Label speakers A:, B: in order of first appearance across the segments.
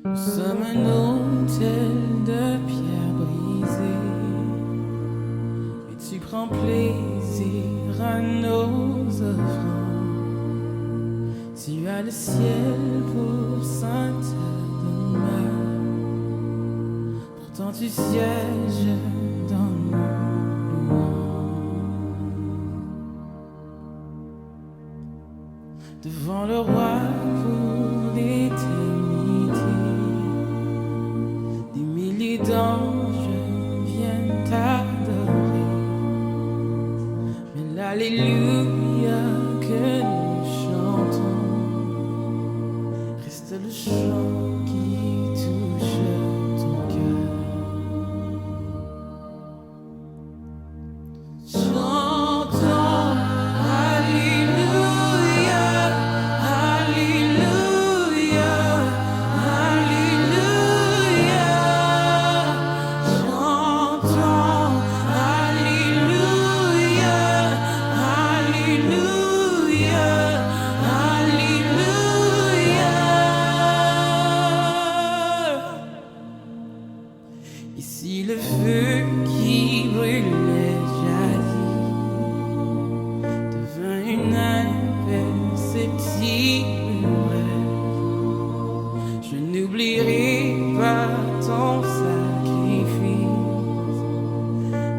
A: Nous sommes un autel de pierre brisée, mais tu prends plaisir à nos offrandes. Tu as le ciel pour sainte demeure, pourtant tu sièges dans nos louanges. Devant le roi pour l'éternité, des milliers d'anges viennent t'adorer. Mais l'alléluia que nous chantons reste le chant qui touche ton cœur. Chantons Alléluia, Alléluia, Alléluia. Chantons Alléluia, Alléluia, Alléluia. Ici le feu qui brûlait jaillit, devint une imperceptible rêve. Je n'oublierai pas ton sacrifice,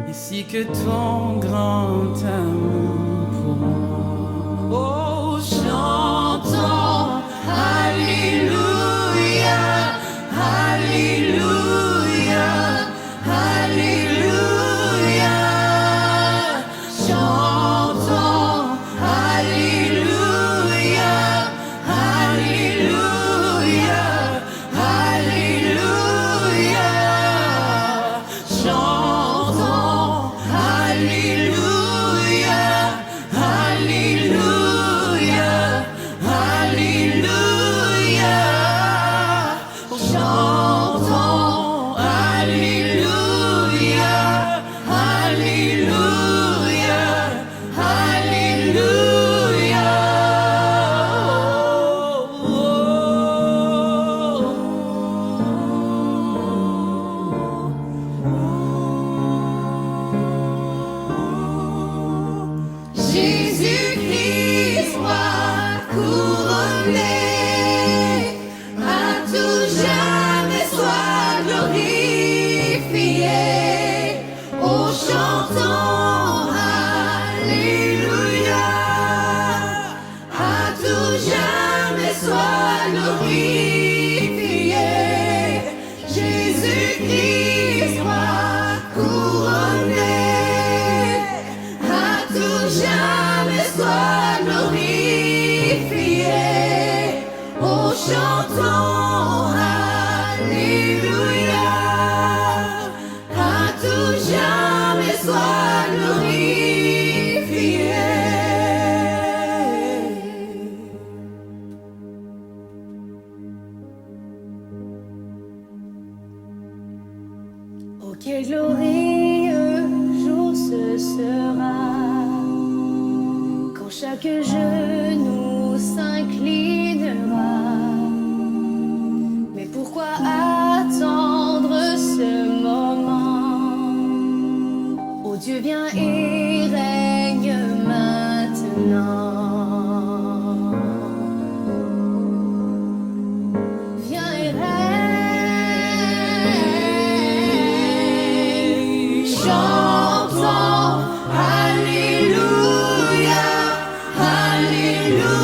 A: ainsi que ton grand amour pour moi. Oh, chantons Alléluia, Alléluia, Alléluia. Chantons Alléluia, Alléluia, Alléluia. Chantons Alléluia, Alléluia, Alléluia. Chantons Alléluia, Alléluia, Alléluia. Jésus-Christ, roi couronné, à tout jamais sois glorifié. Oh, chantons Alléluia, à tout jamais sois glorifié. Jésus-Christ, roi couronné, à tout jamais sois glorifié. Oh, chantons Alléluia, à tout jamais sois glorifié. Oh, quel glorieux jour ce sera, quand chaque genou s'inclinera. Mais pourquoi attendre ce moment? Oh, Dieu, viens et règne maintenant. Viens et règne. Chantons Alléluia, Alléluia.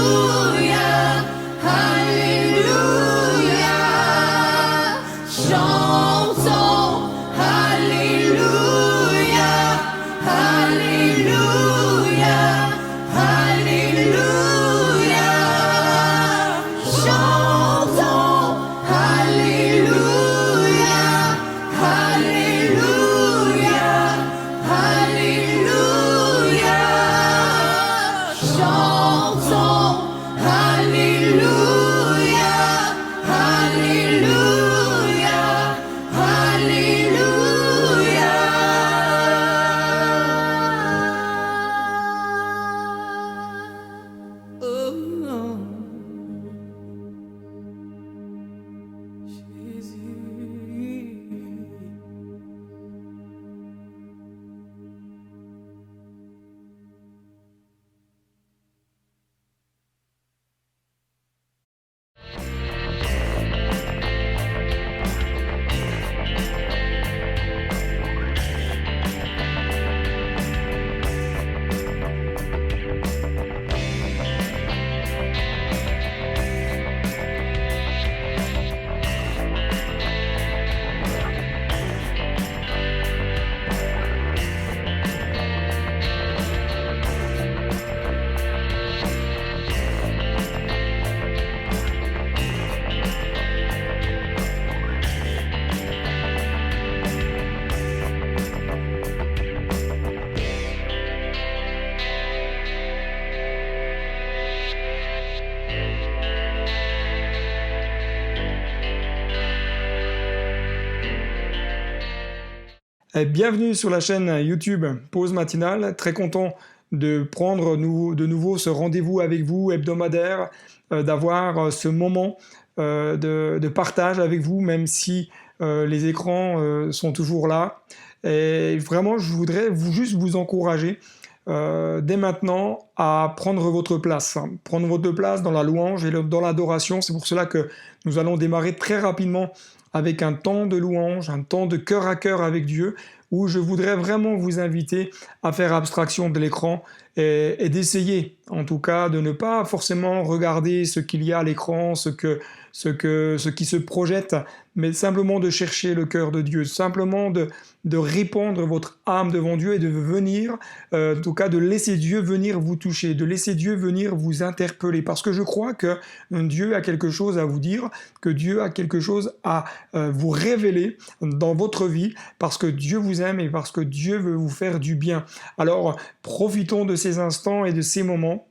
B: Bienvenue sur la chaîne YouTube Pause Matinale. Très content de prendre de nouveau ce rendez-vous avec vous hebdomadaire, d'avoir ce moment de partage avec vous, même si les écrans sont toujours là. Et vraiment, je voudrais juste vous encourager dès maintenant à prendre votre place. Prendre votre place dans la louange et dans l'adoration. C'est pour cela que nous allons démarrer très rapidement avec un temps de louange, un temps de cœur à cœur avec Dieu, où je voudrais vraiment vous inviter à faire abstraction de l'écran et d'essayer, en tout cas, de ne pas forcément regarder ce qu'il y a à l'écran, ce qui se projette, mais simplement de chercher le cœur de Dieu, simplement de répandre votre âme devant Dieu et de venir, en tout cas de laisser Dieu venir vous toucher, de laisser Dieu venir vous interpeller, parce que je crois que Dieu a quelque chose à vous dire, que Dieu a quelque chose à vous révéler dans votre vie, parce que Dieu vous aime et parce que Dieu veut vous faire du bien. Alors profitons de ces instants et de ces moments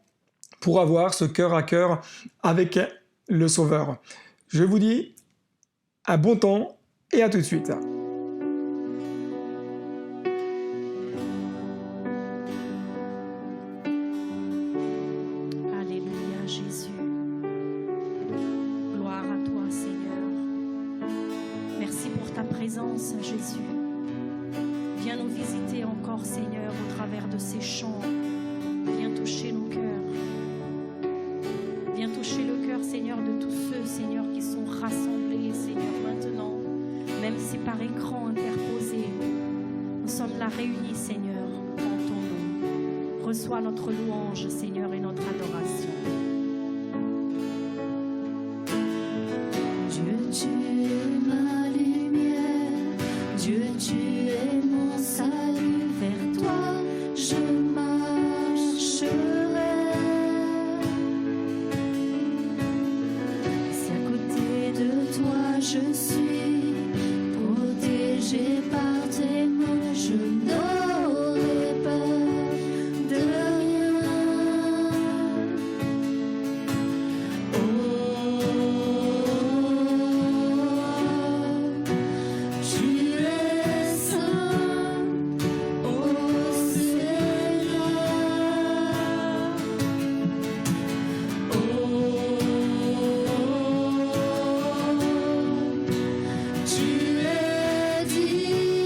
B: pour avoir ce cœur à cœur avec le Sauveur. Je vous dis à bon temps et à tout de suite.
C: Alléluia Jésus. Gloire à toi Seigneur. Merci pour ta présence Jésus. Viens nous visiter encore Seigneur au travers de ces chants. Viens toucher nos cœurs. Viens toucher le cœur Seigneur de tous ceux Seigneur qui sont rassemblés Seigneur maintenant. Même si par écran interposé, nous sommes là réunis Seigneur en ton nom. Reçois notre louange Seigneur et notre adoration.
A: Dieu, tu es ma lumière. Dieu, tu es mon salut. Vers toi, je marcherai. Si à côté de toi, je suis protégé par tes mains, je n'aurai peur de rien. Tu es saint, ô Seigneur. Tu es digne.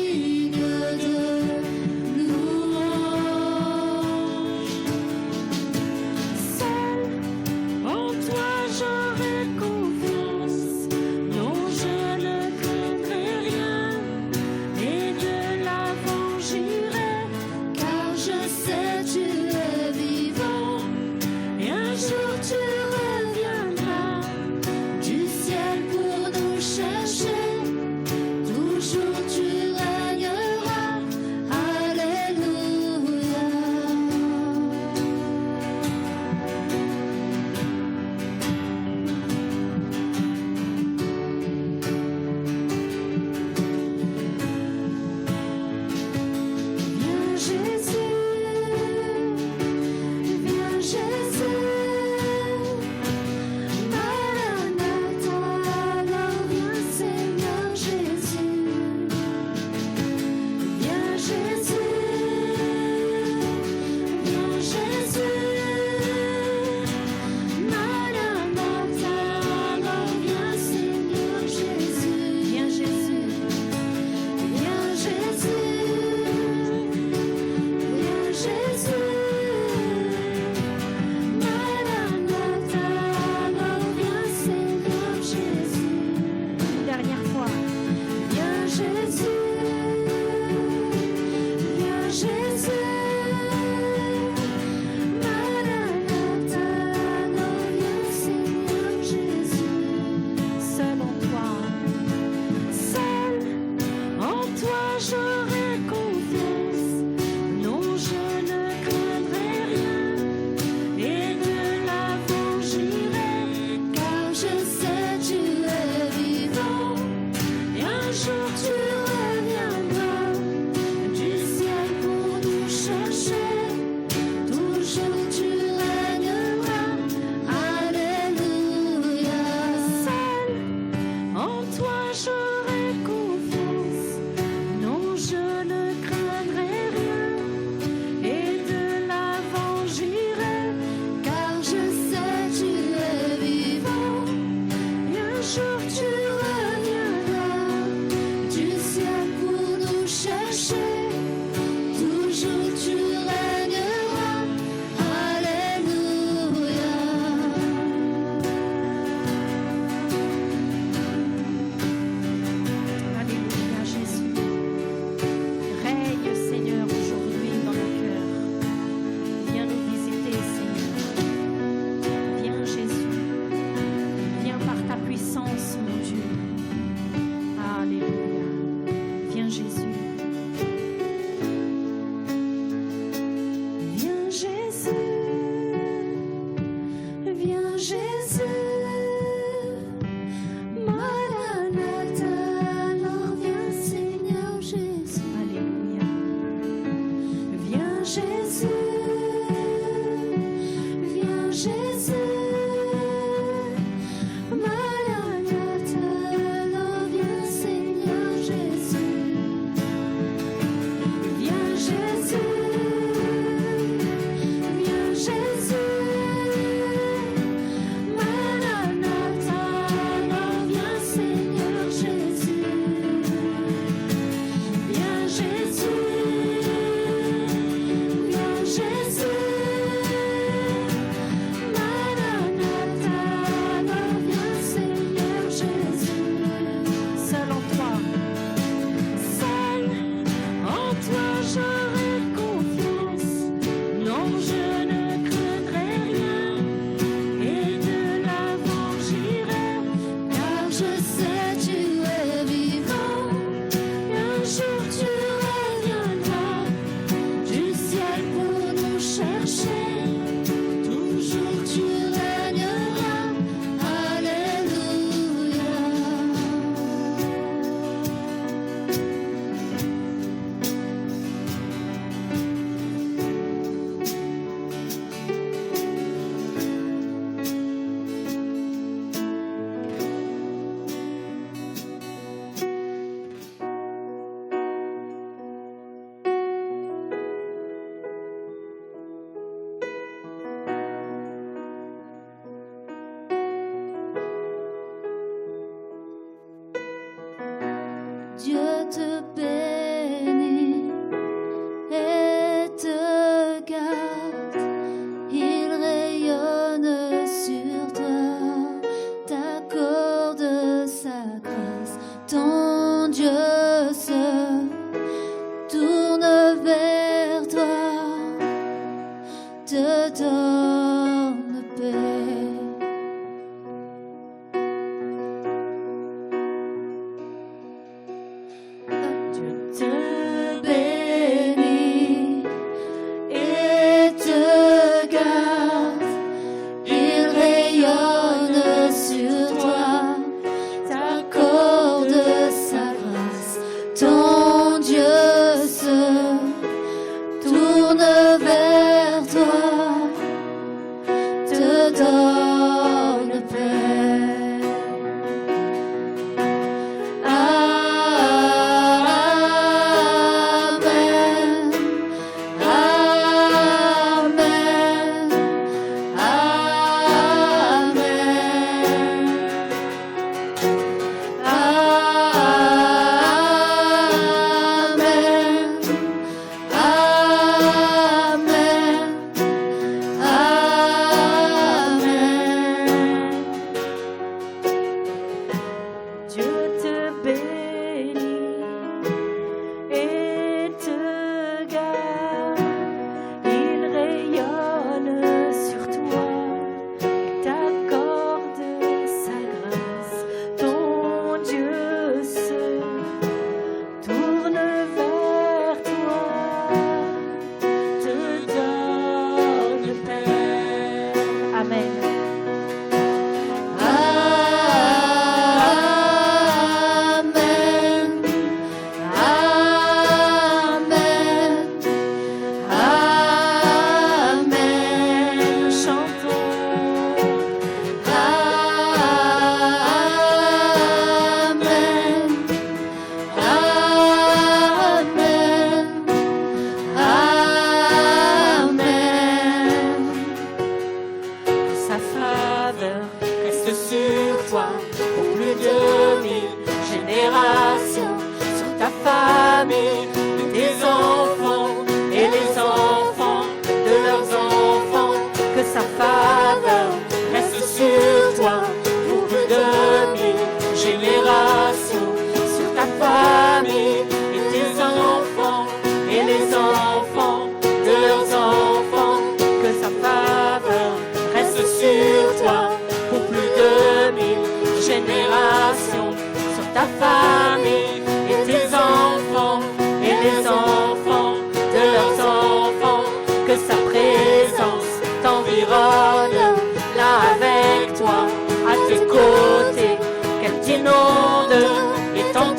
A: Viens Jésus, Maranatha, alors viens Seigneur Jésus.
C: Alléluia.
A: Viens Jésus, viens Jésus, Maranatha, alors viens Seigneur Jésus. Viens Jésus, viens Jésus,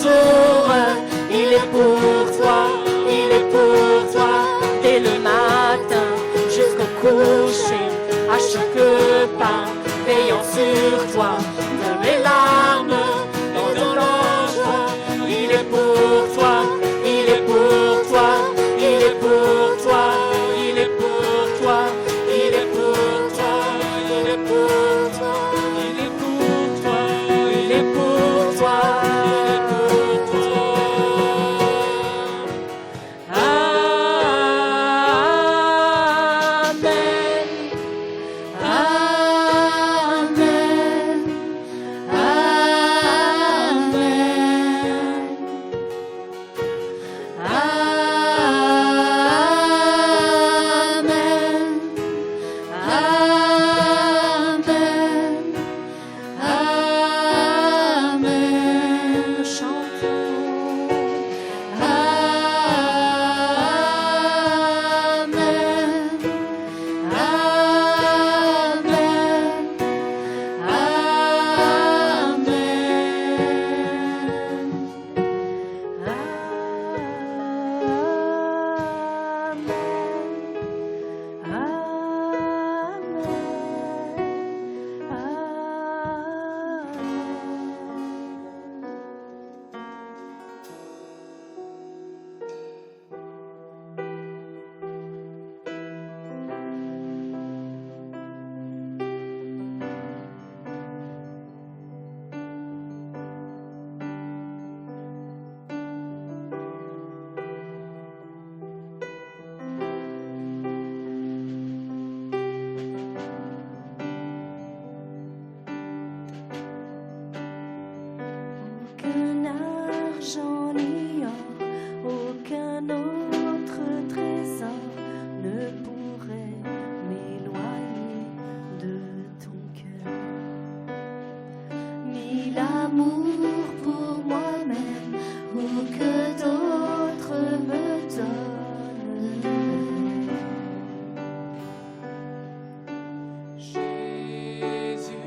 C: jour, il est pour toi, il est pour toi. Dès le matin jusqu'au coucher, à chaque pas, veillant sur toi, de mes larmes, dans de l'ange, il est pour toi, il est pour toi, il est pour toi, il est pour toi, il est pour toi, il est pour toi, il est pour toi, il est pour toi, il est pour toi. Amen. Amen. Aucun argent ni or, aucun autre trésor ne pourrait m'éloigner de ton cœur. Ni l'amour pour moi-même, ou que d'autres me donnent.
D: Jésus,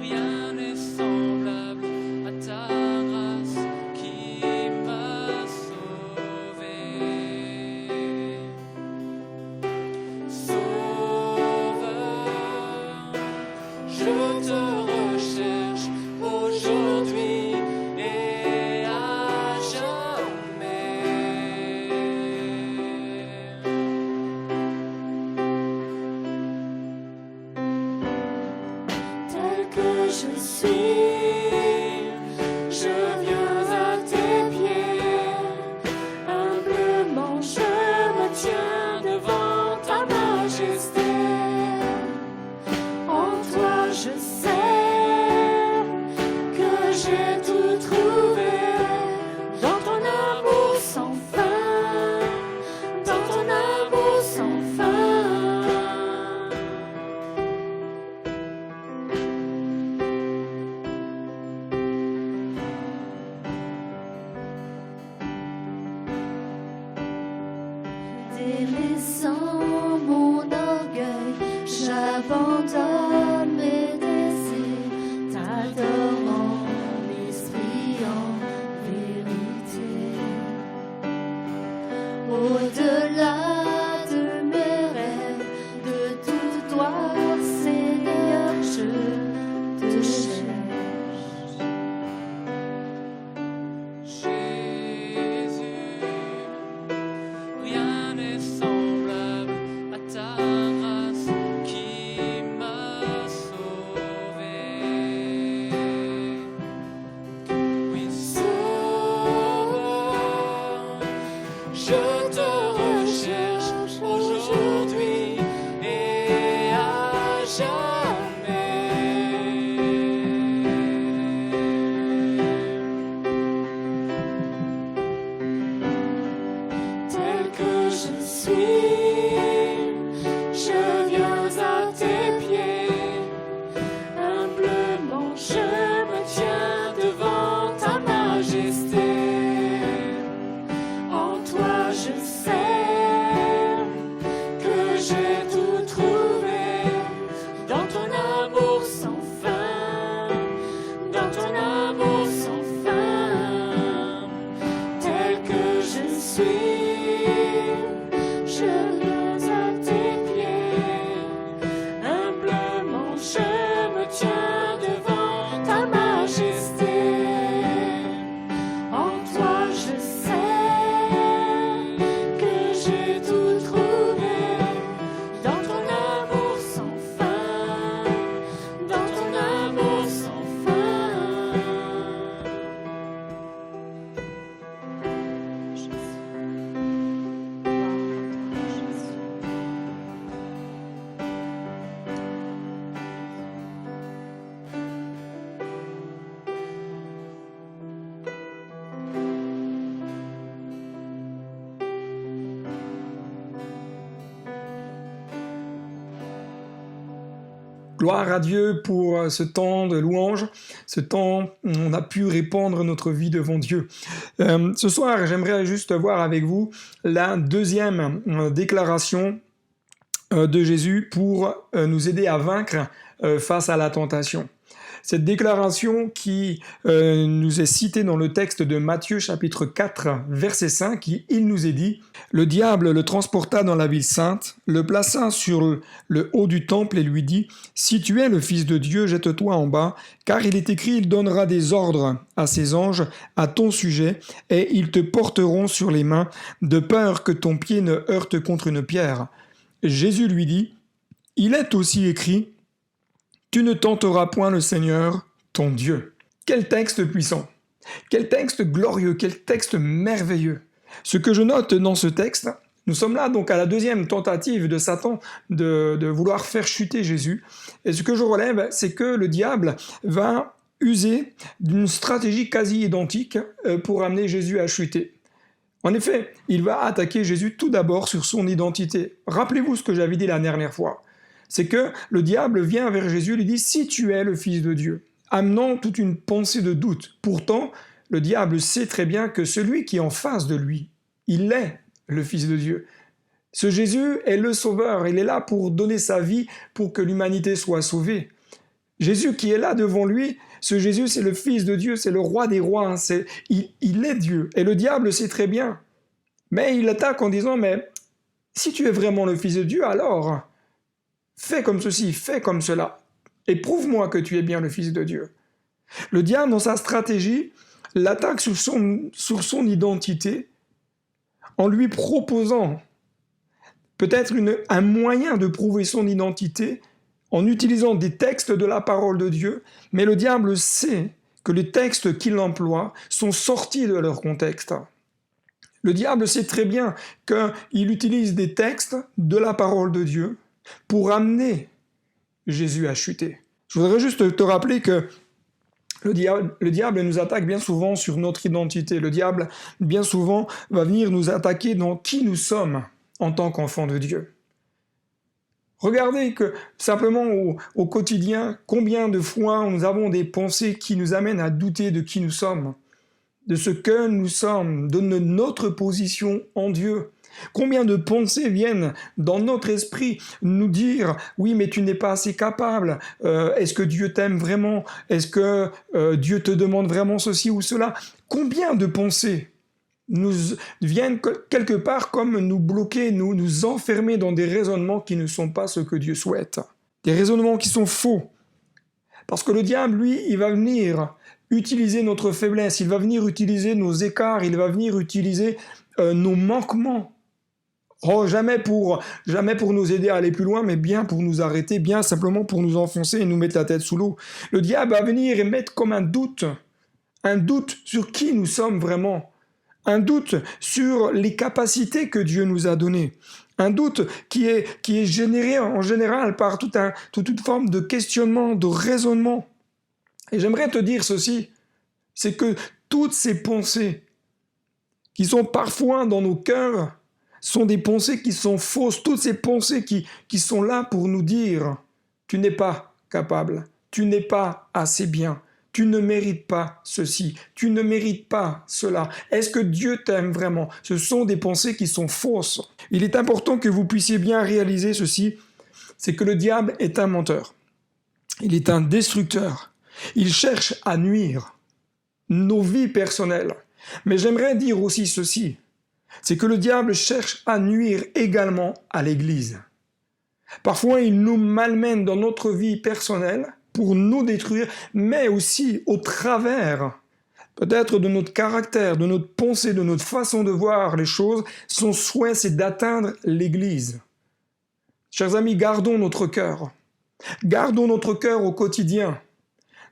D: rien n'est semblable à ta grâce qui m'a sauvé. Sauveur, je te recherche aujourd'hui et à jamais.
C: Tel que je suis, je viens à tes pieds. Humblement je me tiens devant ta majesté. En toi je sais que j'ai tout trouvé. Dans ton amour sans fin, dans ton amour sans fin. Délaissant mon orgueil, j'abandonne mes désirs, t'adorant l'esprit en vérité. Au-delà de mes rêves, de toute gloire, Seigneur, je te cherche.
D: Jésus, rien n'est semblable
A: je me tiens devant ta majesté. En toi je sais que j'ai tout trouvé dans ton amour sans fin, dans ton amour sans fin. Jésus.
B: Gloire à Dieu pour ce temps de louange, ce temps où on a pu répandre notre vie devant Dieu. Ce soir, j'aimerais juste voir avec vous la deuxième déclaration de Jésus pour nous aider à vaincre face à la tentation. Cette déclaration qui nous est citée dans le texte de Matthieu chapitre 4 verset 5, il nous est dit « Le diable le transporta dans la ville sainte, le plaça sur le haut du temple et lui dit « Si tu es le Fils de Dieu, jette-toi en bas, car il est écrit, il donnera des ordres à ses anges à ton sujet, et ils te porteront sur les mains, de peur que ton pied ne heurte contre une pierre. » Jésus lui dit « Il est aussi écrit, tu ne tenteras point le Seigneur, ton Dieu. » Quel texte puissant, quel texte glorieux, quel texte merveilleux. Ce que je note dans ce texte, nous sommes là donc à la deuxième tentative de Satan de vouloir faire chuter Jésus. Et ce que je relève, c'est que le diable va user d'une stratégie quasi identique pour amener Jésus à chuter. En effet, il va attaquer Jésus tout d'abord sur son identité. Rappelez-vous ce que j'avais dit la dernière fois. C'est que le diable vient vers Jésus et lui dit « Si tu es le Fils de Dieu », amenant toute une pensée de doute. Pourtant, le diable sait très bien que celui qui est en face de lui, il est le Fils de Dieu. Ce Jésus est le Sauveur, il est là pour donner sa vie pour que l'humanité soit sauvée. Jésus qui est là devant lui, ce Jésus c'est le Fils de Dieu, c'est le Roi des rois, il est Dieu. Et le diable sait très bien. Mais il attaque en disant « Mais si tu es vraiment le Fils de Dieu, alors fais comme ceci, fais comme cela, et prouve-moi que tu es bien le Fils de Dieu. » Le diable, dans sa stratégie, l'attaque sur son identité en lui proposant peut-être un moyen de prouver son identité en utilisant des textes de la parole de Dieu, mais le diable sait que les textes qu'il emploie sont sortis de leur contexte. Le diable sait très bien qu'il utilise des textes de la parole de Dieu pour amener Jésus à chuter. Je voudrais juste te rappeler que le diable nous attaque bien souvent sur notre identité. Le diable, bien souvent, va venir nous attaquer dans qui nous sommes en tant qu'enfants de Dieu. Regardez que simplement au quotidien, combien de fois nous avons des pensées qui nous amènent à douter de qui nous sommes, de ce que nous sommes, de notre position en Dieu. Combien de pensées viennent dans notre esprit nous dire « Oui, mais tu n'es pas assez capable. Est-ce que Dieu t'aime vraiment? Est-ce que Dieu te demande vraiment ceci ou cela ?» Combien de pensées nous viennent quelque part comme nous bloquer, nous enfermer dans des raisonnements qui ne sont pas ce que Dieu souhaite. Des raisonnements qui sont faux. Parce que le diable, lui, il va venir utiliser notre faiblesse, il va venir utiliser nos écarts, il va venir utiliser nos manquements. Oh, jamais pour nous aider à aller plus loin, mais bien pour nous arrêter, bien simplement pour nous enfoncer et nous mettre la tête sous l'eau. Le diable va venir et mettre comme un doute sur qui nous sommes vraiment, un doute sur les capacités que Dieu nous a données, un doute qui est généré en général par toute une forme de questionnement, de raisonnement. Et j'aimerais te dire ceci, c'est que toutes ces pensées qui sont parfois dans nos cœurs sont des pensées qui sont fausses, toutes ces pensées qui sont là pour nous dire « Tu n'es pas capable, tu n'es pas assez bien, tu ne mérites pas ceci, tu ne mérites pas cela. Est-ce que Dieu t'aime vraiment ?» Ce sont des pensées qui sont fausses. Il est important que vous puissiez bien réaliser ceci, c'est que le diable est un menteur. Il est un destructeur. Il cherche à nuire nos vies personnelles. Mais j'aimerais dire aussi ceci, c'est que le diable cherche à nuire également à l'Église. Parfois, il nous malmène dans notre vie personnelle pour nous détruire, mais aussi au travers peut-être de notre caractère, de notre pensée, de notre façon de voir les choses. Son souhait, c'est d'atteindre l'Église. Chers amis, gardons notre cœur. Gardons notre cœur au quotidien,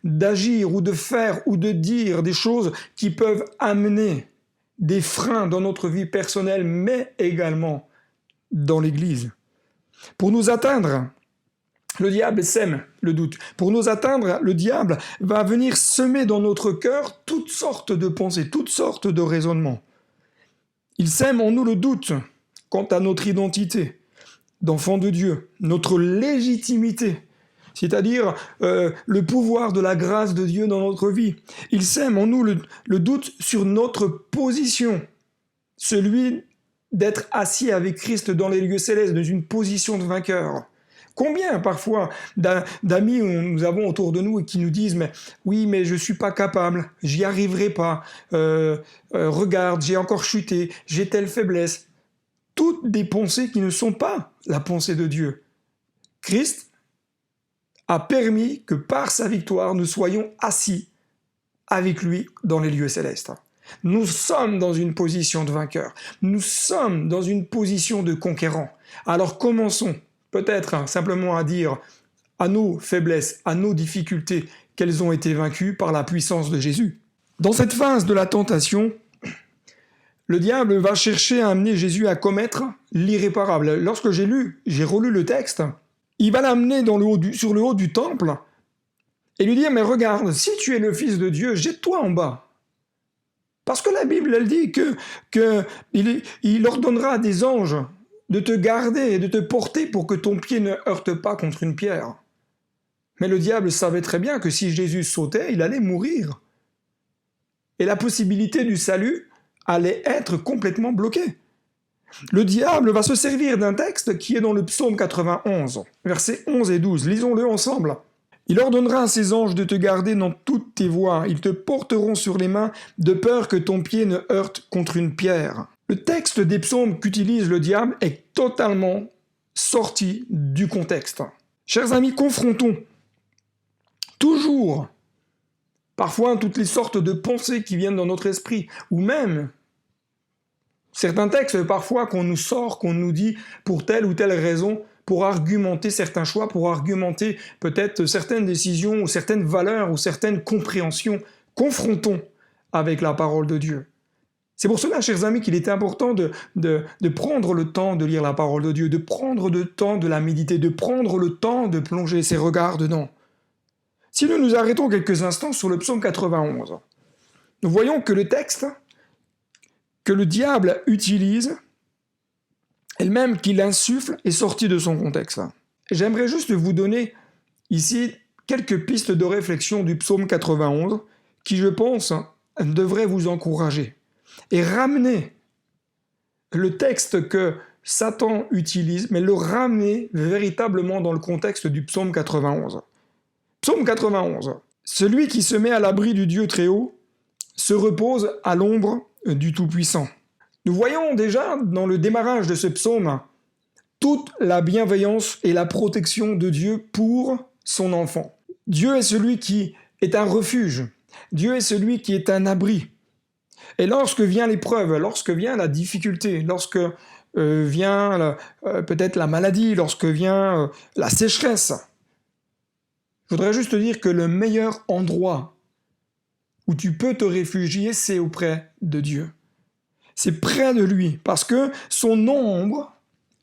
B: d'agir ou de faire ou de dire des choses qui peuvent amener des freins dans notre vie personnelle, mais également dans l'Église. Pour nous atteindre, le diable sème le doute. Pour nous atteindre, le diable va venir semer dans notre cœur toutes sortes de pensées, toutes sortes de raisonnements. Il sème en nous le doute quant à notre identité d'enfant de Dieu, notre légitimité, c'est-à-dire le pouvoir de la grâce de Dieu dans notre vie. Il sème en nous le doute sur notre position, celui d'être assis avec Christ dans les lieux célestes, dans une position de vainqueur. Combien parfois d'amis nous avons autour de nous et qui nous disent « mais oui, mais je ne suis pas capable, j'y arriverai pas, regarde, j'ai encore chuté, j'ai telle faiblesse ». Toutes des pensées qui ne sont pas la pensée de Dieu. Christ a permis que par sa victoire, nous soyons assis avec lui dans les lieux célestes. Nous sommes dans une position de vainqueur. Nous sommes dans une position de conquérant. Alors commençons peut-être simplement à dire à nos faiblesses, à nos difficultés, qu'elles ont été vaincues par la puissance de Jésus. Dans cette phase de la tentation, le diable va chercher à amener Jésus à commettre l'irréparable. Lorsque j'ai relu le texte, il va l'amener sur le haut du temple et lui dire « mais regarde, si tu es le Fils de Dieu, jette-toi en bas ». Parce que la Bible, elle dit qu'il ordonnera à des anges de te garder et de te porter pour que ton pied ne heurte pas contre une pierre. Mais le diable savait très bien que si Jésus sautait, il allait mourir. Et la possibilité du salut allait être complètement bloquée. Le diable va se servir d'un texte qui est dans le psaume 91, versets 11 et 12. Lisons-le ensemble. Il ordonnera à ses anges de te garder dans toutes tes voies. Ils te porteront sur les mains de peur que ton pied ne heurte contre une pierre. Le texte des psaumes qu'utilise le diable est totalement sorti du contexte. Chers amis, confrontons toujours, parfois, toutes les sortes de pensées qui viennent dans notre esprit, ou même certains textes parfois qu'on nous sort, qu'on nous dit pour telle ou telle raison, pour argumenter certains choix, pour argumenter peut-être certaines décisions, ou certaines valeurs, ou certaines compréhensions. Confrontons avec la parole de Dieu. C'est pour cela, chers amis, qu'il est important de prendre le temps de lire la parole de Dieu, de prendre le temps de la méditer, de prendre le temps de plonger ses regards dedans. Si nous nous arrêtons quelques instants sur le psaume 91, nous voyons que le texte que le diable utilise, et même qu'il insuffle, est sorti de son contexte. J'aimerais juste vous donner ici quelques pistes de réflexion du psaume 91 qui, je pense, devraient vous encourager et ramener le texte que Satan utilise, mais le ramener véritablement dans le contexte du psaume 91. Psaume 91. Celui qui se met à l'abri du Dieu très haut se repose à l'ombre du Tout-Puissant. Nous voyons déjà dans le démarrage de ce psaume toute la bienveillance et la protection de Dieu pour son enfant. Dieu est celui qui est un refuge. Dieu est celui qui est un abri. Et lorsque vient l'épreuve, lorsque vient la difficulté, lorsque vient peut-être la maladie, lorsque vient la sécheresse, je voudrais juste te dire que le meilleur endroit où tu peux te réfugier, c'est auprès de Dieu. C'est près de lui, parce que son ombre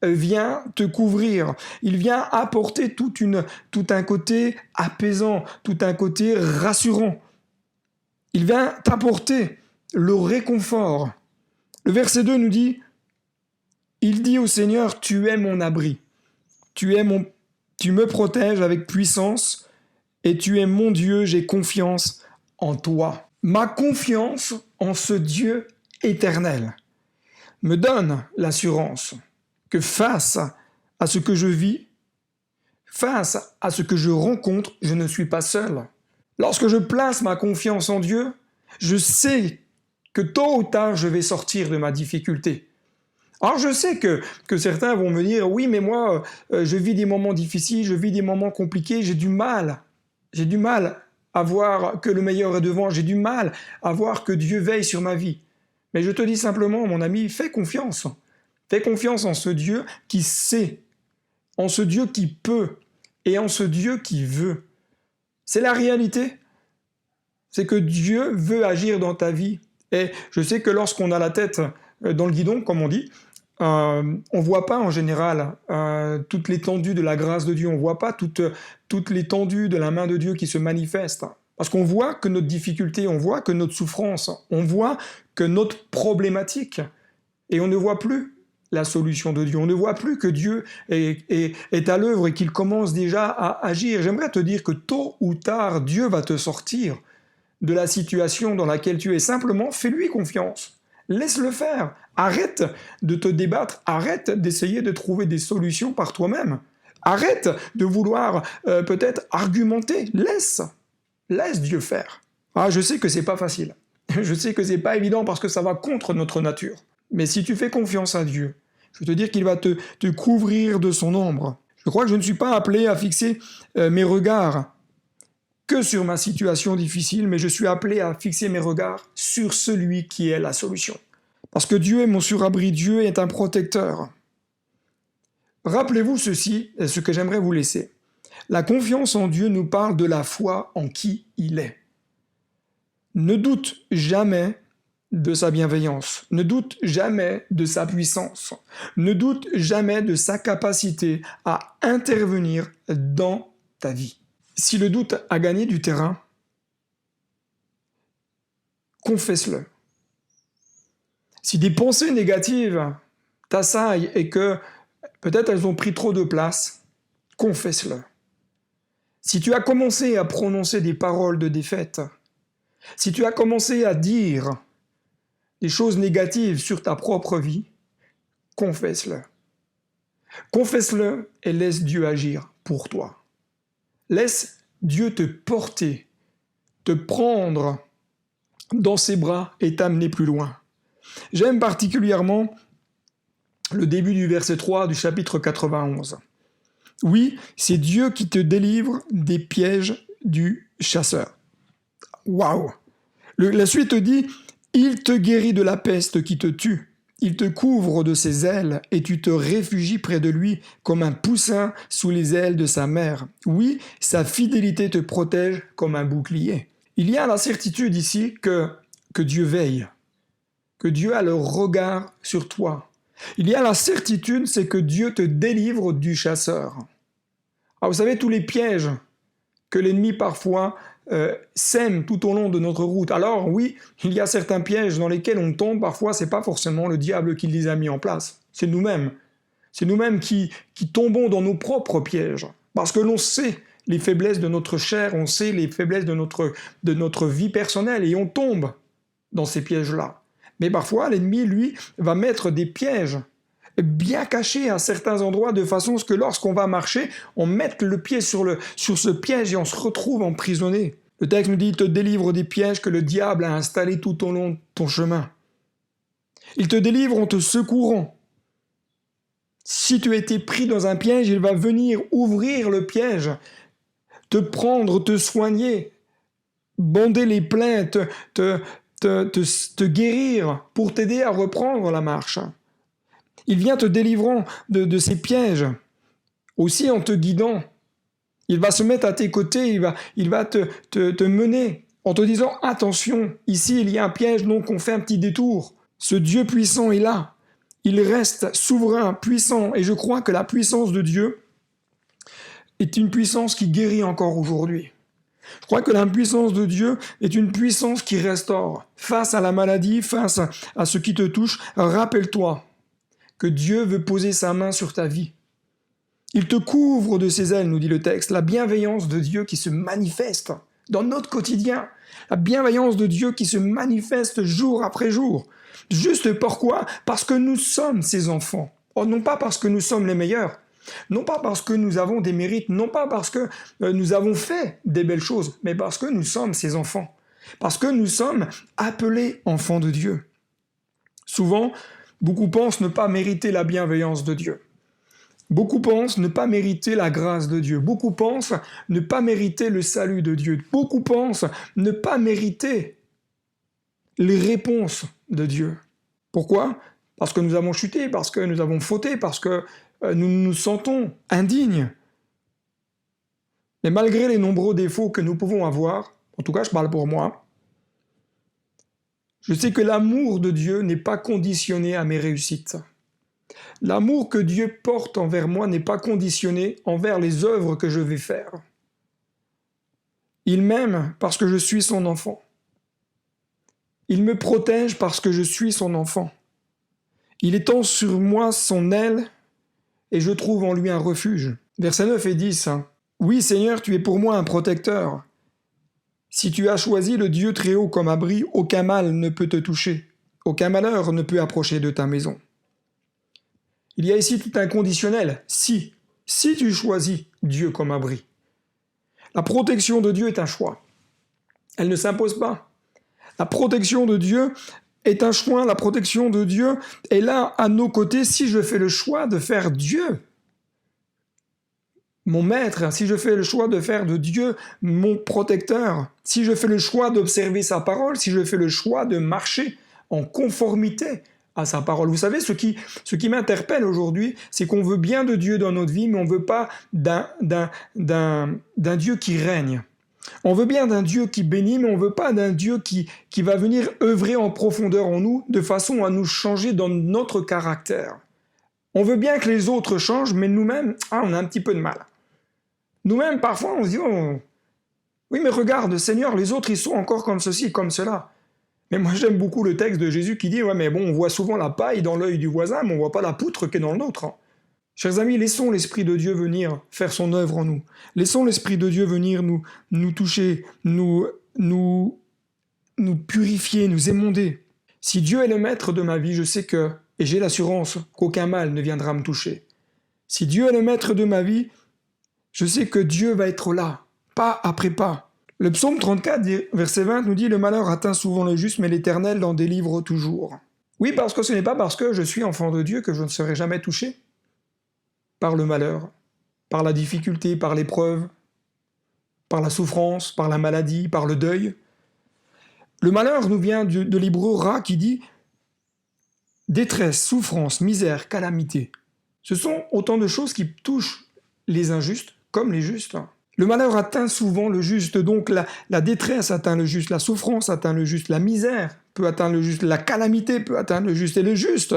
B: vient te couvrir. Il vient apporter tout un côté apaisant, tout un côté rassurant. Il vient t'apporter le réconfort. Le verset 2 nous dit « Il dit au Seigneur, tu es mon abri. Tu me protèges avec puissance et tu es mon Dieu, j'ai confiance en toi. » Ma confiance en ce Dieu éternel me donne l'assurance que face à ce que je vis, face à ce que je rencontre, je ne suis pas seul. Lorsque je place ma confiance en Dieu, je sais que tôt ou tard, je vais sortir de ma difficulté. Alors je sais que certains vont me dire, oui, mais moi, je vis des moments difficiles, je vis des moments compliqués, j'ai du mal à voir que le meilleur est devant, j'ai du mal à voir que Dieu veille sur ma vie. Mais je te dis simplement, mon ami, fais confiance. Fais confiance en ce Dieu qui sait, en ce Dieu qui peut et en ce Dieu qui veut. C'est la réalité. C'est que Dieu veut agir dans ta vie. Et je sais que lorsqu'on a la tête dans le guidon, comme on dit, on ne voit pas en général toute l'étendue de la grâce de Dieu, on ne voit pas toute l'étendue de la main de Dieu qui se manifeste. Parce qu'on voit que notre difficulté, on voit que notre souffrance, on voit que notre problématique, et on ne voit plus la solution de Dieu, on ne voit plus que Dieu est à l'œuvre et qu'il commence déjà à agir. J'aimerais te dire que tôt ou tard, Dieu va te sortir de la situation dans laquelle tu es. Simplement, fais-lui confiance. Laisse-le faire. Arrête de te débattre. Arrête d'essayer de trouver des solutions par toi-même. Arrête de vouloir peut-être argumenter. Laisse Dieu faire. Ah, je sais que c'est pas facile. Je sais que c'est pas évident parce que ça va contre notre nature. Mais si tu fais confiance à Dieu, je veux te dire qu'il va te couvrir de son ombre. Je crois que je ne suis pas appelé à fixer mes regards que sur ma situation difficile, mais je suis appelé à fixer mes regards sur celui qui est la solution. Parce que Dieu est mon surabri, Dieu est un protecteur. Rappelez-vous ceci, et ce que j'aimerais vous laisser. La confiance en Dieu nous parle de la foi en qui il est. Ne doute jamais de sa bienveillance, ne doute jamais de sa puissance, ne doute jamais de sa capacité à intervenir dans ta vie. Si le doute a gagné du terrain, confesse-le. Si des pensées négatives t'assaillent et que peut-être elles ont pris trop de place, confesse-le. Si tu as commencé à prononcer des paroles de défaite, si tu as commencé à dire des choses négatives sur ta propre vie, confesse-le. Confesse-le et laisse Dieu agir pour toi. Laisse Dieu te porter, te prendre dans ses bras et t'amener plus loin. J'aime particulièrement le début du verset 3 du chapitre 91. Oui, c'est Dieu qui te délivre des pièges du chasseur. Waouh! La suite dit, il te guérit de la peste qui te tue. Il te couvre de ses ailes et tu te réfugies près de lui comme un poussin sous les ailes de sa mère. Oui, sa fidélité te protège comme un bouclier. Il y a la certitude ici que Dieu veille, que Dieu a le regard sur toi. Il y a la certitude, c'est que Dieu te délivre du chasseur. Ah, vous savez, tous les pièges que l'ennemi parfois sème tout au long de notre route. Alors oui, il y a certains pièges dans lesquels on tombe, parfois c'est pas forcément le diable qui les a mis en place, c'est nous-mêmes. C'est nous-mêmes qui tombons dans nos propres pièges, parce que l'on sait les faiblesses de notre chair, on sait les faiblesses de notre vie personnelle, et on tombe dans ces pièges-là. Mais parfois, l'ennemi, lui, va mettre des pièges bien cachés à certains endroits, de façon à ce que lorsqu'on va marcher, on mette le pied sur ce piège et on se retrouve emprisonné. Le texte nous dit, il te délivre des pièges que le diable a installés tout au long de ton chemin. Il te délivre en te secourant. Si tu as été pris dans un piège, il va venir ouvrir le piège, te prendre, te soigner, bander les plaies, te guérir pour t'aider à reprendre la marche. Il vient te délivrant de ces pièges, aussi en te guidant. Il va se mettre à tes côtés, il va te mener en te disant « Attention, ici il y a un piège, donc on fait un petit détour. » Ce Dieu puissant est là. Il reste souverain, puissant, et je crois que la puissance de Dieu est une puissance qui guérit encore aujourd'hui. Je crois que la puissance de Dieu est une puissance qui restaure. Face à la maladie, face à ce qui te touche, rappelle-toi que Dieu veut poser sa main sur ta vie. Il te couvre de ses ailes, nous dit le texte, la bienveillance de Dieu qui se manifeste dans notre quotidien, la bienveillance de Dieu qui se manifeste jour après jour. Juste pourquoi? Parce que nous sommes ses enfants. Oh, non pas parce que nous sommes les meilleurs, non pas parce que nous avons des mérites, non pas parce que nous avons fait des belles choses, mais parce que nous sommes ses enfants, parce que nous sommes appelés enfants de Dieu. Souvent, Beaucoup pensent ne pas mériter la bienveillance de Dieu. Beaucoup pensent ne pas mériter la grâce de Dieu. Beaucoup pensent ne pas mériter le salut de Dieu. Beaucoup pensent ne pas mériter les réponses de Dieu. Pourquoi? Parce que nous avons chuté, parce que nous avons fauté, parce que nous nous sentons indignes. Mais malgré les nombreux défauts que nous pouvons avoir, en tout cas je parle pour moi, je sais que l'amour de Dieu n'est pas conditionné à mes réussites. L'amour que Dieu porte envers moi n'est pas conditionné envers les œuvres que je vais faire. Il m'aime parce que je suis son enfant. Il me protège parce que je suis son enfant. Il étend sur moi son aile et je trouve en lui un refuge. Versets 9 et 10. Oui, Seigneur, tu es pour moi un protecteur. Si tu as choisi le Dieu très haut comme abri, aucun mal ne peut te toucher. Aucun malheur ne peut approcher de ta maison. Il y a ici tout un conditionnel. Si tu choisis Dieu comme abri. La protection de Dieu est un choix. Elle ne s'impose pas. La protection de Dieu est un choix. La protection de Dieu est là à nos côtés si je fais le choix de faire Dieu mon maître, si je fais le choix de faire de Dieu mon protecteur, si je fais le choix d'observer sa parole, si je fais le choix de marcher en conformité à sa parole. Vous savez, ce qui m'interpelle aujourd'hui, c'est qu'on veut bien de Dieu dans notre vie, mais on ne veut pas d'un Dieu qui règne. On veut bien d'un Dieu qui bénit, mais on ne veut pas d'un Dieu qui va venir œuvrer en profondeur en nous, de façon à nous changer dans notre caractère. On veut bien que les autres changent, mais nous-mêmes, on a un petit peu de mal. Nous-mêmes, parfois, on se dit, oui, mais regarde, Seigneur, les autres, ils sont encore comme ceci, comme cela. Mais moi, j'aime beaucoup le texte de Jésus qui dit, ouais, mais bon, on voit souvent la paille dans l'œil du voisin, mais on ne voit pas la poutre qui est dans le nôtre. Chers amis, laissons l'Esprit de Dieu venir faire son œuvre en nous. Laissons l'Esprit de Dieu venir nous toucher, nous purifier, nous émonder. Si Dieu est le maître de ma vie, je sais que, et j'ai l'assurance qu'aucun mal ne viendra me toucher. Si Dieu est le maître de ma vie, je sais que Dieu va être là, pas après pas. Le psaume 34, verset 20, nous dit « Le malheur atteint souvent le juste, mais l'Éternel l'en délivre toujours. » Oui, parce que ce n'est pas parce que je suis enfant de Dieu que je ne serai jamais touché par le malheur, par la difficulté, par l'épreuve, par la souffrance, par la maladie, par le deuil. Le malheur nous vient de l'hébreu ra qui dit « détresse, souffrance, misère, calamité ». Ce sont autant de choses qui touchent les injustes comme les justes. Le malheur atteint souvent le juste, donc la détresse atteint le juste, la souffrance atteint le juste, la misère peut atteindre le juste, la calamité peut atteindre le juste, et le juste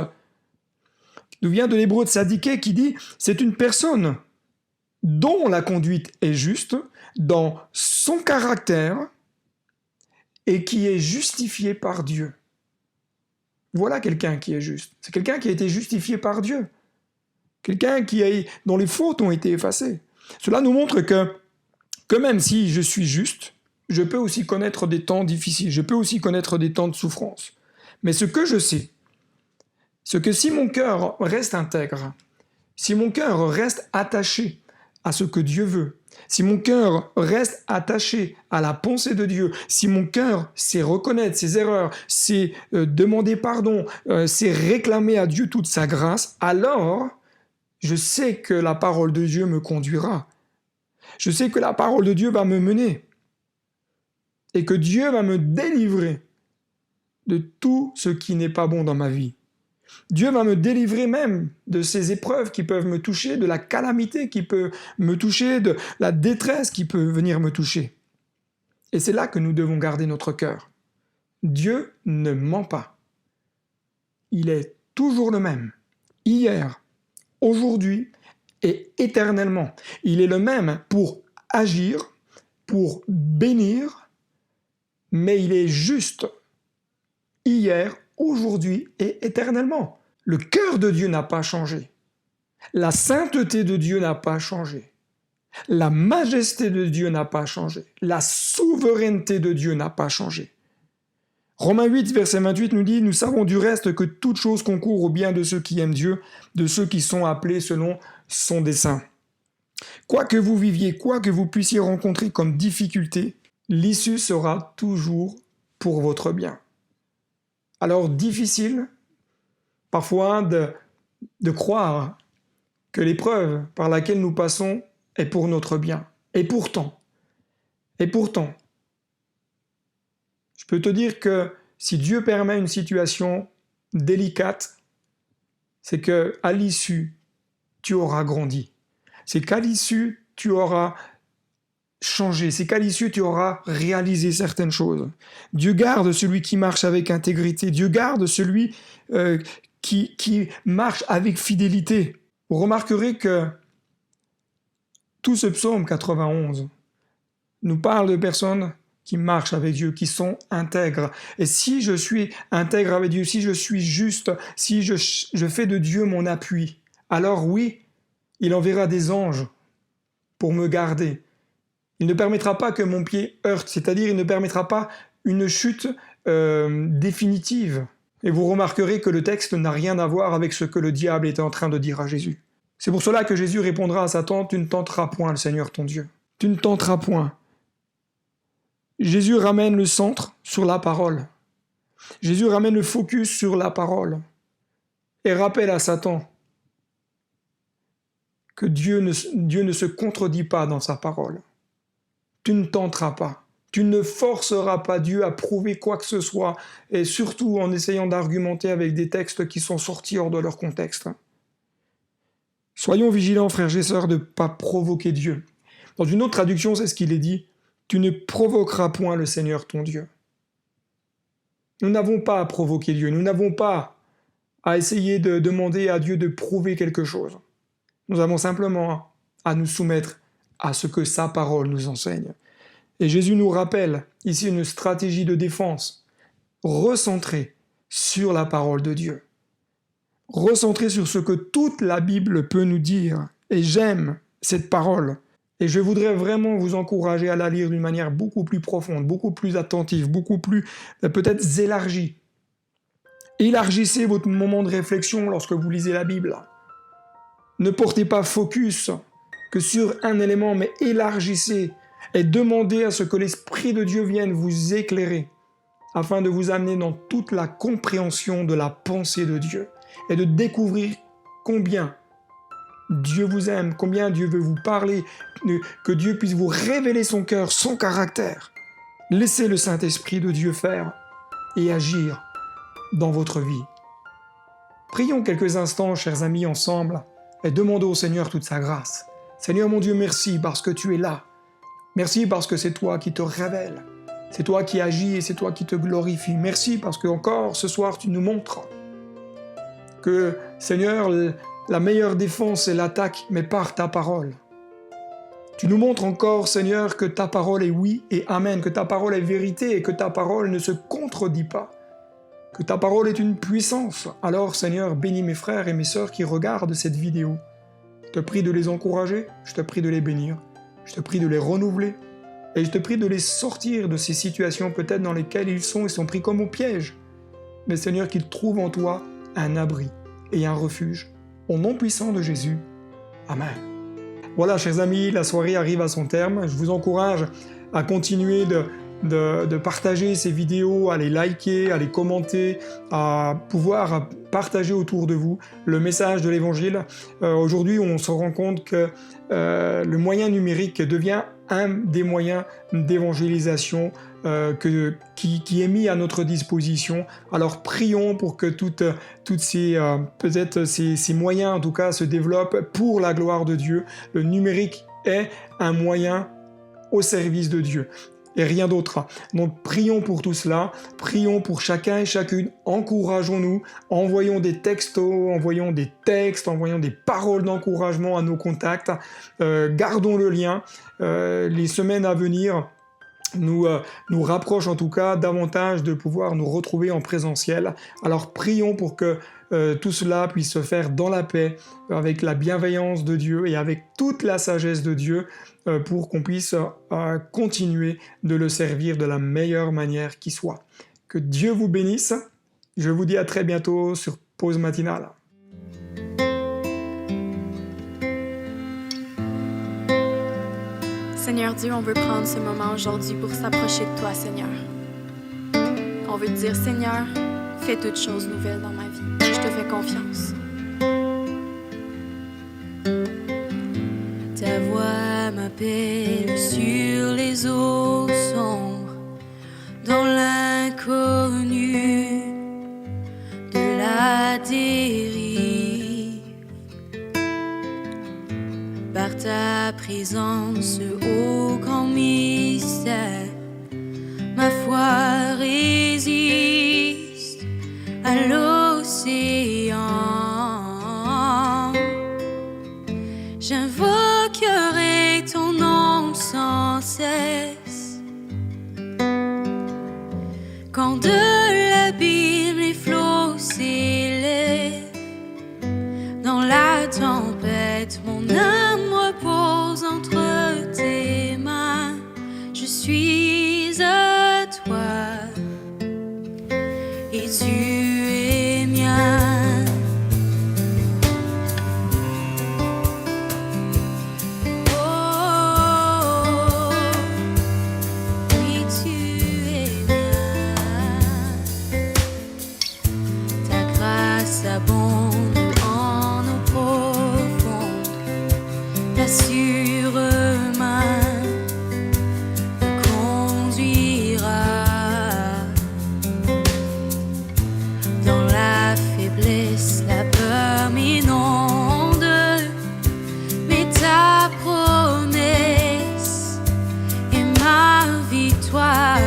B: nous vient de l'hébreu de Sadiké qui dit « c'est une personne dont la conduite est juste dans son caractère et qui est justifiée par Dieu ». Voilà quelqu'un qui est juste. C'est quelqu'un qui a été justifié par Dieu. Quelqu'un dont les fautes ont été effacées. Cela nous montre que même si je suis juste, je peux aussi connaître des temps difficiles, je peux aussi connaître des temps de souffrance. Mais ce que je sais, c'est que si mon cœur reste intègre, si mon cœur reste attaché à ce que Dieu veut, si mon cœur reste attaché à la pensée de Dieu, si mon cœur sait reconnaître ses erreurs, sait demander pardon, sait réclamer à Dieu toute sa grâce, alors je sais que la parole de Dieu me conduira. Je sais que la parole de Dieu va me mener et que Dieu va me délivrer de tout ce qui n'est pas bon dans ma vie. Dieu va me délivrer même de ces épreuves qui peuvent me toucher, de la calamité qui peut me toucher, de la détresse qui peut venir me toucher. Et c'est là que nous devons garder notre cœur. Dieu ne ment pas. Il est toujours le même, hier, aujourd'hui et éternellement. Il est le même pour agir, pour bénir, mais il est juste hier, aujourd'hui et éternellement. Le cœur de Dieu n'a pas changé. La sainteté de Dieu n'a pas changé. La majesté de Dieu n'a pas changé. La souveraineté de Dieu n'a pas changé. Romains 8, verset 28 nous dit « Nous savons du reste que toute chose concourt au bien de ceux qui aiment Dieu, de ceux qui sont appelés selon son dessein. » Quoi que vous viviez, quoi que vous puissiez rencontrer comme difficulté, l'issue sera toujours pour votre bien. Alors difficile, parfois de croire que l'épreuve par laquelle nous passons est pour notre bien. Et pourtant, je peux te dire que si Dieu permet une situation délicate, c'est qu'à l'issue, tu auras grandi. C'est qu'à l'issue, tu auras changé. C'est qu'à l'issue, tu auras réalisé certaines choses. Dieu garde celui qui marche avec intégrité. Dieu garde celui qui marche avec fidélité. Vous remarquerez que tout ce psaume 91 nous parle de personnes qui marchent avec Dieu, qui sont intègres. Et si je suis intègre avec Dieu, si je suis juste, si je fais de Dieu mon appui, alors oui, il enverra des anges pour me garder. Il ne permettra pas que mon pied heurte, c'est-à-dire il ne permettra pas une chute définitive. Et vous remarquerez que le texte n'a rien à voir avec ce que le diable était en train de dire à Jésus. C'est pour cela que Jésus répondra à Satan, « Tu ne tenteras point le Seigneur ton Dieu. Tu ne tenteras point. » Jésus ramène le centre sur la parole. Jésus ramène le focus sur la parole et rappelle à Satan que Dieu ne se contredit pas dans sa parole. Tu ne tenteras pas. Tu ne forceras pas Dieu à prouver quoi que ce soit, et surtout en essayant d'argumenter avec des textes qui sont sortis hors de leur contexte. Soyons vigilants, frères et sœurs, de ne pas provoquer Dieu. Dans une autre traduction, c'est ce qu'il est dit. Tu ne provoqueras point le Seigneur ton Dieu. Nous n'avons pas à provoquer Dieu, nous n'avons pas à essayer de demander à Dieu de prouver quelque chose. Nous avons simplement à nous soumettre à ce que sa parole nous enseigne. Et Jésus nous rappelle ici une stratégie de défense recentrée sur la parole de Dieu, recentrée sur ce que toute la Bible peut nous dire. Et j'aime cette parole. Et je voudrais vraiment vous encourager à la lire d'une manière beaucoup plus profonde, beaucoup plus attentive, beaucoup plus peut-être élargie. Élargissez votre moment de réflexion lorsque vous lisez la Bible. Ne portez pas focus que sur un élément, mais élargissez et demandez à ce que l'Esprit de Dieu vienne vous éclairer afin de vous amener dans toute la compréhension de la pensée de Dieu et de découvrir combien Dieu vous aime, combien Dieu veut vous parler, que Dieu puisse vous révéler son cœur, son caractère. Laissez le Saint-Esprit de Dieu faire et agir dans votre vie. Prions quelques instants, chers amis, ensemble, et demandons au Seigneur toute sa grâce. Seigneur mon Dieu, merci parce que tu es là. Merci parce que c'est toi qui te révèles. C'est toi qui agis et c'est toi qui te glorifies. Merci parce que encore ce soir tu nous montres que, Seigneur, la meilleure défense est l'attaque, mais par ta parole. Tu nous montres encore, Seigneur, que ta parole est oui et amen, que ta parole est vérité et que ta parole ne se contredit pas, que ta parole est une puissance. Alors, Seigneur, bénis mes frères et mes sœurs qui regardent cette vidéo. Je te prie de les encourager, je te prie de les bénir, je te prie de les renouveler et je te prie de les sortir de ces situations peut-être dans lesquelles ils sont pris comme au piège. Mais Seigneur, qu'ils trouvent en toi un abri et un refuge. Au nom puissant de Jésus. Amen. Voilà, chers amis, la soirée arrive à son terme. Je vous encourage à continuer de partager ces vidéos, à les liker, à les commenter, à pouvoir partager autour de vous le message de l'Évangile. Aujourd'hui, on se rend compte que le moyen numérique devient un des moyens d'évangélisation qui est mis à notre disposition. Alors prions pour que toutes ces peut-être ces moyens en tout cas se développent pour la gloire de Dieu. Le numérique est un moyen au service de Dieu et rien d'autre. Donc prions pour tout cela, prions pour chacun et chacune, encourageons-nous, envoyons des textos, envoyons des textes, envoyons des paroles d'encouragement à nos contacts, gardons le lien. Les semaines à venir nous rapprochent en tout cas davantage de pouvoir nous retrouver en présentiel. Alors prions pour que tout cela puisse se faire dans la paix, avec la bienveillance de Dieu et avec toute la sagesse de Dieu, pour qu'on puisse continuer de le servir de la meilleure manière qui soit. Que Dieu vous bénisse. Je vous dis à très bientôt sur Pause Matinale.
E: Seigneur Dieu, on veut prendre ce moment aujourd'hui pour s'approcher de toi, Seigneur. On veut te dire, Seigneur, fais toutes choses nouvelles dans ma vie. Je te fais confiance. Ta voix m'appelle sur les eaux sombres, dans l'inconnu de la dérive. Par ta présence au grand mystère, ma foi résiste à l'océan. J'invoquerai ton nom sans cesse. Quand de l'abîme les flots s'élèvent, dans la tempête mon âme repose entre tes mains. Je suis à toi et tu es mien. Abonde en eau profonde, ta sûre main me conduira. Dans la faiblesse, la peur m'inonde, mais ta promesse est ma victoire.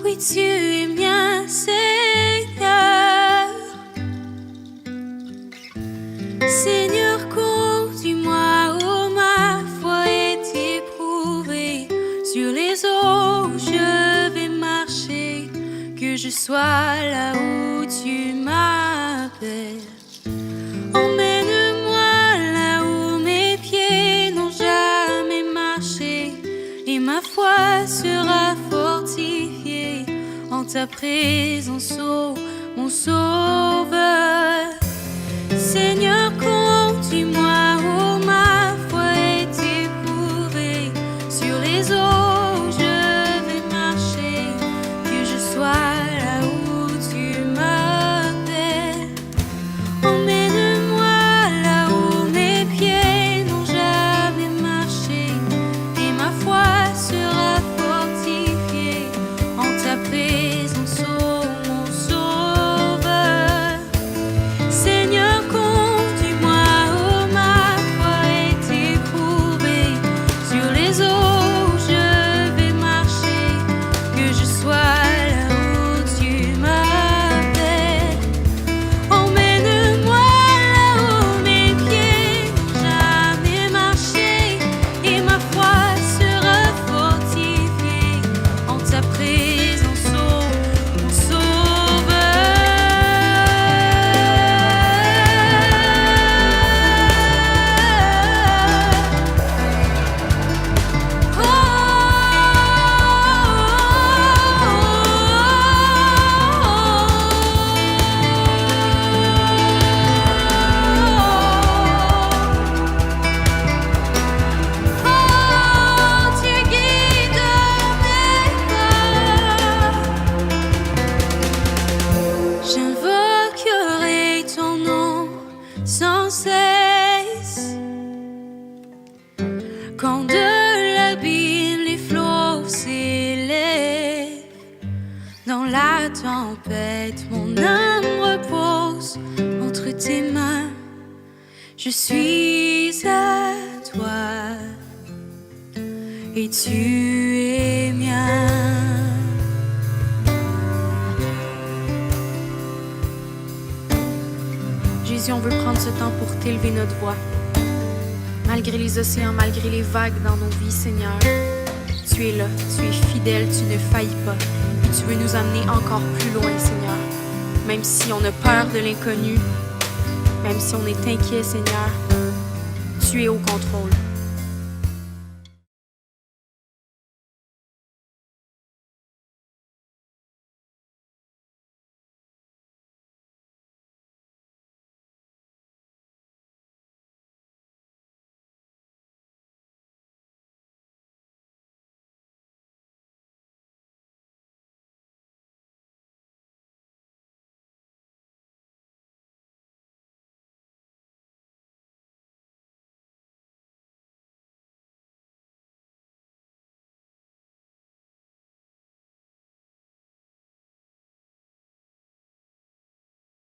E: Oui, tu es mien, Seigneur. Seigneur, conduis-moi, oh, ma foi est éprouvée. Sur les eaux, je vais marcher, que je sois là où tu m'appelles. Emmène-moi là où mes pieds n'ont jamais marché, et ma foi sera fortifiée en ta présence, ô mon sauveur. Seigneur, conduis-moi, oh, ma foi est éprouvée. Sur les eaux, je vais marcher, que je sois là où tu m'appelles. Emmène-moi là où mes pieds n'ont jamais marché, et ma foi sera fortifiée en ta présence, ô mon sauveur. Seigneur, conduis-moi, oh, ma foi est éprouvée. Sur les eaux, je vais marcher, que je sois là où tu m'appelles. Emmène-moi là où mes pieds n'ont jamais marché, et ma foi sera fortifiée en ta présence, ô mon sauveur. Tu guides mes pas. J'invoquerai ton nom sans cesse. Quand de l'abîme les flots s'élèvent, dans la tempête mon âme repose entre tes mains. Je suis à toi et tu es mien. Jésus, on veut prendre ce temps pour t'élever notre voix. Malgré les océans, malgré les vagues dans nos vies, Seigneur, tu es là, tu es fidèle, tu ne faillis pas. Et tu veux nous amener encore plus loin, Seigneur. Même si on a peur de l'inconnu, même si on est inquiet, Seigneur, tu es au contrôle.